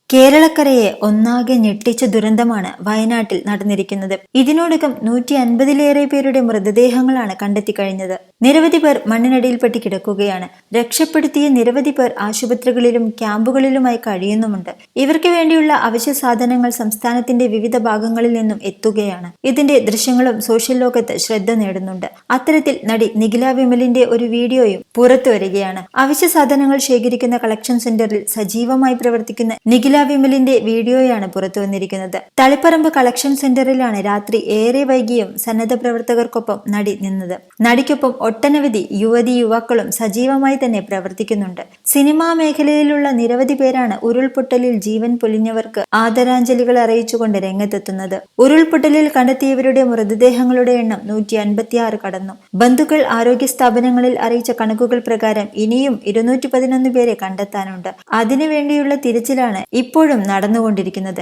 കേരളക്കരയെ ഒന്നാകെ ഞെട്ടിച്ച ദുരന്തമാണ് വയനാട്ടിൽ നടന്നിരിക്കുന്നത്. ഇതിനോടകം 150-ലേറെ പേരുടെ മൃതദേഹങ്ങളാണ് കണ്ടെത്തി കഴിഞ്ഞത്. നിരവധി പേർ മണ്ണിനടിയിൽപ്പെട്ട് കിടക്കുകയാണ്. രക്ഷപ്പെടുത്തിയ നിരവധി പേർ ആശുപത്രികളിലും ക്യാമ്പുകളിലുമായി കഴിയുന്നുമുണ്ട്. ഇവർക്ക് വേണ്ടിയുള്ള അവശ്യ സാധനങ്ങൾ സംസ്ഥാനത്തിന്റെ വിവിധ ഭാഗങ്ങളിൽ നിന്നും എത്തുകയാണ്. ഇതിന്റെ ദൃശ്യങ്ങളും സോഷ്യൽ ലോകത്ത് ശ്രദ്ധ നേടുന്നുണ്ട്. അത്തരത്തിൽ നടി നിഖില വിമലിന്റെ ഒരു വീഡിയോയും പുറത്തു വരികയാണ്. അവശ്യ സാധനങ്ങൾ ശേഖരിക്കുന്ന കളക്ഷൻ സെന്ററിൽ സജീവമായി പ്രവർത്തിക്കുന്ന നിഖില വിമലിന്റെ വീഡിയോയാണ് പുറത്തു വന്നിരിക്കുന്നത്. തളിപ്പറമ്പ് കളക്ഷൻ സെന്ററിലാണ് രാത്രി ഏറെ വൈകിയും സന്നദ്ധ പ്രവർത്തകർക്കൊപ്പം നടി നിന്നത്. നടിക്കൊപ്പം ഒട്ടനവധി യുവാക്കളും സജീവമായി തന്നെ പ്രവർത്തിക്കുന്നുണ്ട്. സിനിമാ മേഖലയിലുള്ള നിരവധി പേരാണ് ഉരുൾപൊട്ടലിൽ ജീവൻ പൊലിഞ്ഞവർക്ക് ആദരാഞ്ജലികൾ അറിയിച്ചുകൊണ്ട് രംഗത്തെത്തുന്നത്. ഉരുൾപൊട്ടലിൽ കണ്ടെത്തിയവരുടെ മൃതദേഹങ്ങളുടെ എണ്ണം 156 കടന്നു. ബന്ധുക്കൾ ആരോഗ്യ സ്ഥാപനങ്ങളിൽ അറിയിച്ച കണക്കുകൾ പ്രകാരം ഇനിയും 211 പേരെ കണ്ടെത്താനുണ്ട്. അതിനുവേണ്ടിയുള്ള തിരച്ചിലാണ് ഇപ്പോഴും നടന്നുകൊണ്ടിരിക്കുന്നത്.